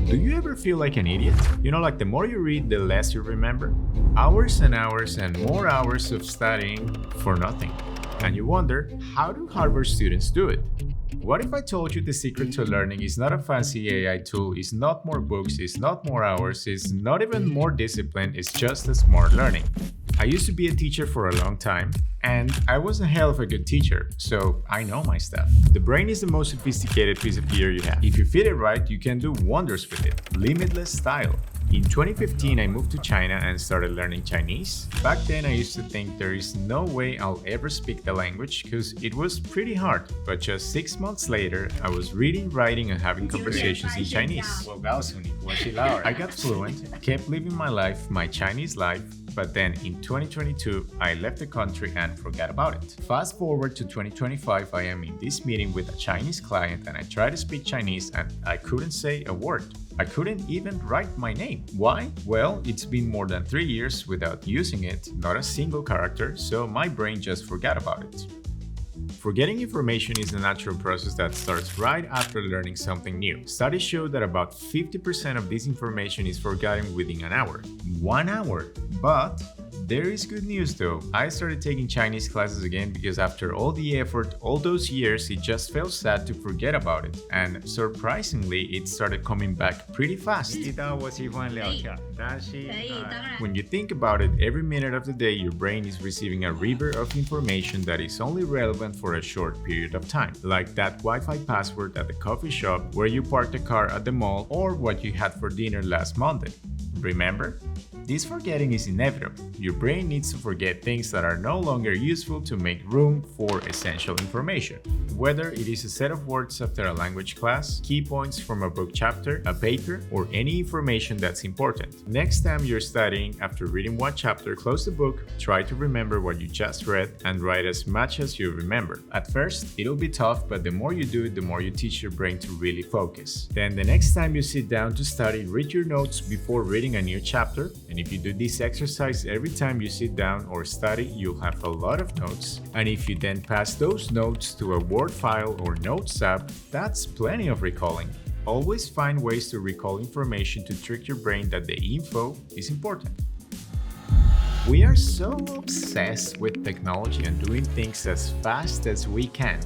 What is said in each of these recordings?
Do you ever feel like an idiot? You know, like the more you read, the less you remember? Hours and hours and more hours of studying for nothing. And you wonder, how do Harvard students do it? What if I told you the secret to learning is not a fancy AI tool, is not more books, is not more hours, is not even more discipline, it's just a smart learning? I used to be a teacher for a long time, and I was a hell of a good teacher, so I know my stuff. The brain is the most sophisticated piece of gear you have. If you feed it right, you can do wonders with it. Limitless style. In 2015, I moved to China and started learning Chinese. Back then, I used to think there is no way I'll ever speak the language because it was pretty hard. But just 6 months later, I was reading, writing, and having conversations in Chinese. 我告诉你，我是老二。 I got fluent, kept living my life, my Chinese life, but then in 2022, I left the country and forgot about it. Fast forward to 2025, I am in this meeting with a Chinese client and I try to speak Chinese and I couldn't say a word. I couldn't even write my name. Why? Well, it's been more than 3 years without using it, not a single character, so my brain just forgot about it. Forgetting information is a natural process that starts right after learning something new. Studies show that about 50% of this information is forgotten within an hour. 1 hour! But there is good news though. I started taking Chinese classes again because after all the effort, all those years, it just felt sad to forget about it. And surprisingly, it started coming back pretty fast. 知道我喜欢聊天，但是When you think about it, every minute of the day, your brain is receiving a river of information that is only relevant for a short period of time. Like that Wi-Fi password at the coffee shop, where you parked the car at the mall, or what you had for dinner last Monday. Remember? This forgetting is inevitable. Your brain needs to forget things that are no longer useful to make room for essential information. Whether it is a set of words after a language class, key points from a book chapter, a paper, or any information that's important. Next time you're studying, after reading one chapter, close the book, try to remember what you just read, and write as much as you remember. At first, it'll be tough, but the more you do it, the more you teach your brain to really focus. Then the next time you sit down to study, read your notes before reading a new chapter. And if you do this exercise every time you sit down or study, you'll have a lot of notes. And if you then pass those notes to a Word file or Notes app, that's plenty of recalling. Always find ways to recall information to trick your brain that the info is important. We are so obsessed with technology and doing things as fast as we can.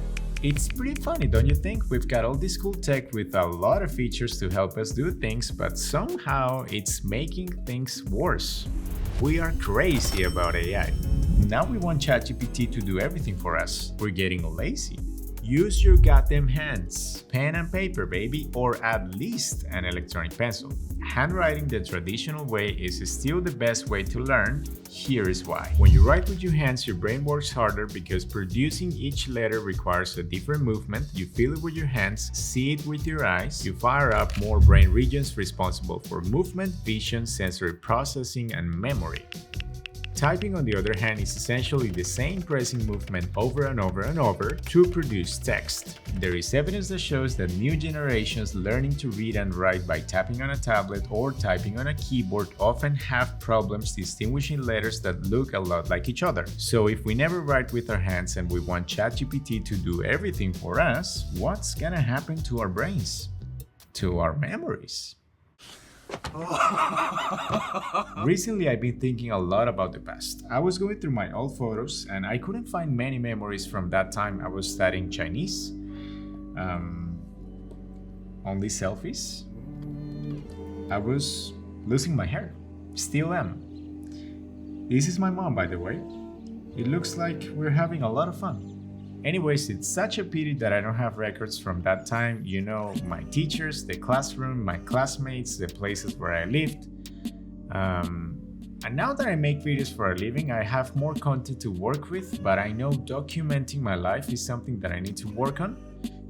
It's pretty funny, don't you think? We've got all this cool tech with a lot of features to help us do things, but somehow it's making things worse. We are crazy about AI. Now we want ChatGPT to do everything for us. We're getting lazy. Use your goddamn hands. Pen and paper, baby, or at least an electronic pencil. Handwriting the traditional way is still the best way to learn. Here is why. When you write with your hands, your brain works harder because producing each letter requires a different movement. You feel it with your hands, see it with your eyes. You fire up more brain regions responsible for movement, vision, sensory processing, and memory. Typing, on the other hand, is essentially the same pressing movement over and over and over to produce text. There is evidence that shows that new generations learning to read and write by tapping on a tablet or typing on a keyboard often have problems distinguishing letters that look a lot like each other. So if we never write with our hands and we want ChatGPT to do everything for us, what's gonna happen to our brains? To our memories? Recently, I've been thinking a lot about the past. I was going through my old photos and I couldn't find many memories from that time I was studying Chinese. Only selfies. I was losing my hair. Still am. This is my mom, by the way. It looks like we're having a lot of fun. Anyways, it's such a pity that I don't have records from that time. You know, my teachers, the classroom, my classmates, the places where I lived. And now that I make videos for a living, I have more content to work with, but I know documenting my life is something that I need to work on.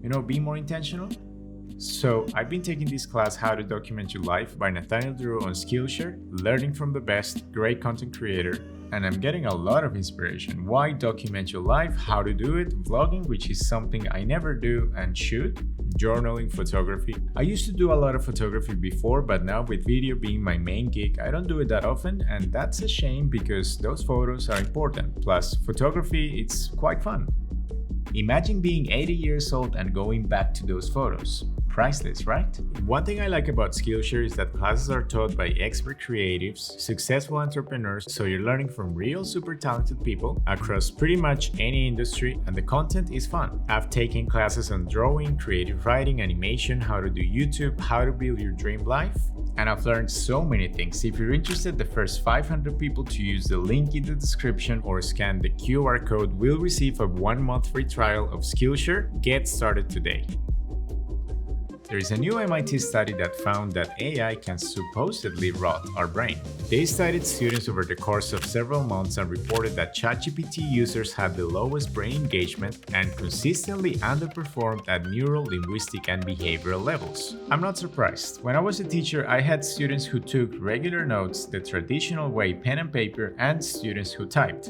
You know, be more intentional. So I've been taking this class, How to Document Your Life by Nathaniel Drew on Skillshare, learning from the best, great content creator. And I'm getting a lot of inspiration. Why document your life, how to do it, vlogging, which is something I never do and should, journaling, photography. I used to do a lot of photography before, but now with video being my main gig, I don't do it that often, and that's a shame because those photos are important. Plus, photography, it's quite fun. Imagine being 80 years old and going back to those photos. priceless, right? One thing I like about Skillshare is that classes are taught by expert creatives, successful entrepreneurs, so you're learning from real super talented people across pretty much any industry, and the content is fun. I've taken classes on drawing, creative writing, animation, how to do YouTube, how to build your dream life, and I've learned so many things. If you're interested, the first 500 people to use the link in the description or scan the QR code will receive a 1-month free trial of Skillshare. Get started today. There is a new MIT study that found that AI can supposedly rot our brain. They studied students over the course of several months and reported that ChatGPT users had the lowest brain engagement and consistently underperformed at neural, linguistic, and behavioral levels. I'm not surprised. When I was a teacher, I had students who took regular notes the traditional way, pen and paper, and students who typed.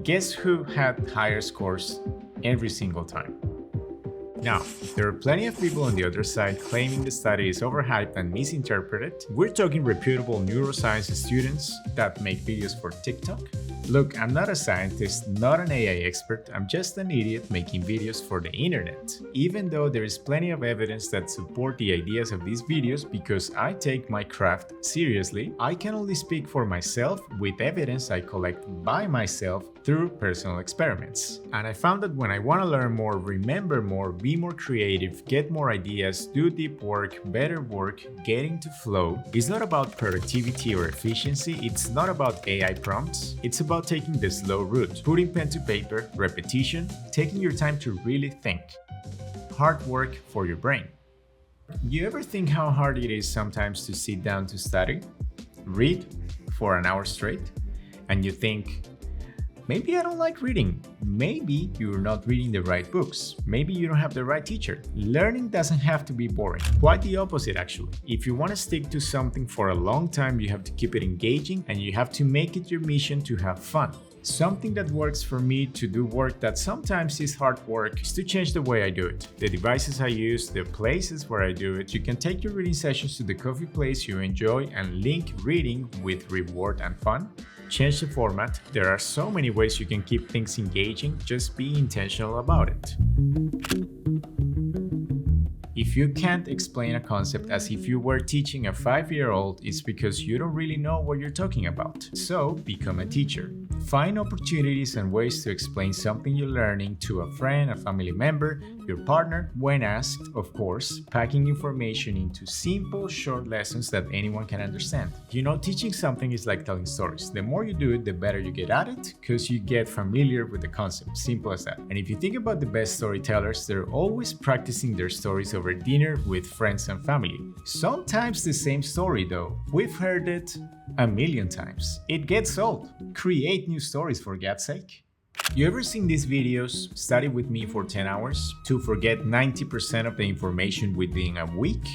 Guess who had higher scores every single time? Now, there are plenty of people on the other side claiming the study is overhyped and misinterpreted. We're talking reputable neuroscience students that make videos for TikTok. Look, I'm not a scientist, not an AI expert, I'm just an idiot making videos for the internet. Even though there is plenty of evidence that support the ideas of these videos because I take my craft seriously, I can only speak for myself with evidence I collect by myself through personal experiments. And I found that when I want to learn more, remember more, be more creative, get more ideas, do deep work, better work, getting to flow, it's not about productivity or efficiency, it's not about AI prompts, it's about taking the slow route, putting pen to paper, repetition, taking your time to really think. Hard work for your brain. You ever think how hard it is sometimes to sit down to study? Read for an hour straight? And you think, maybe I don't like reading. Maybe you're not reading the right books. Maybe you don't have the right teacher. Learning doesn't have to be boring. Quite the opposite, actually. If you want to stick to something for a long time, you have to keep it engaging and you have to make it your mission to have fun. Something that works for me to do work that sometimes is hard work is to change the way I do it. The devices I use, the places where I do it. You can take your reading sessions to the coffee place you enjoy and link reading with reward and fun. Change the format. There are so many ways you can keep things engaging, just be intentional about it. If you can't explain a concept as if you were teaching a 5-year-old, it's because you don't really know what you're talking about. So, become a teacher. Find opportunities and ways to explain something you're learning to a friend, a family member, your partner, when asked, of course, packing information into simple, short lessons that anyone can understand. You know, teaching something is like telling stories. The more you do it, the better you get at it, because you get familiar with the concept. Simple as that. And if you think about the best storytellers, they're always practicing their stories over dinner with friends and family. Sometimes the same story though. We've heard it a million times. It gets old. Create new stories for God's sake. You ever seen these videos, study with me for 10 hours to forget 90% of the information within a week?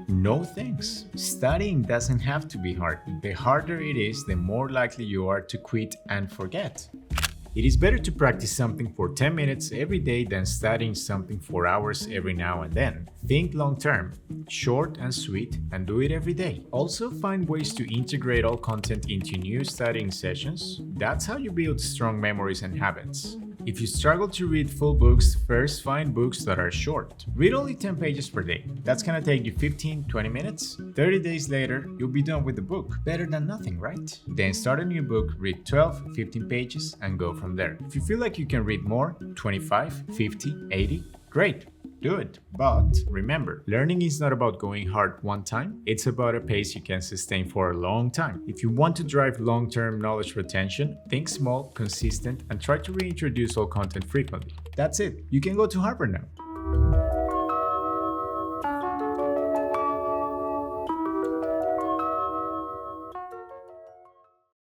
No thanks. Studying doesn't have to be hard. The harder it is, the more likely you are to quit and forget. It is better to practice something for 10 minutes every day than studying something for hours every now and then. Think long term, short and sweet, and do it every day. Also, find ways to integrate all content into new studying sessions. That's how you build strong memories and habits. If you struggle to read full books, first find books that are short. Read only 10 pages per day. That's gonna take you 15-20 minutes. 30 days later, you'll be done with the book. Better than nothing, right? Then start a new book, read 12-15 pages, and go from there. If you feel like you can read more, 25, 50, 80, great. Do it. But remember, learning is not about going hard one time. It's about a pace you can sustain for a long time. If you want to drive long-term knowledge retention, think small, consistent, and try to reintroduce all content frequently. That's it. You can go to Harvard now.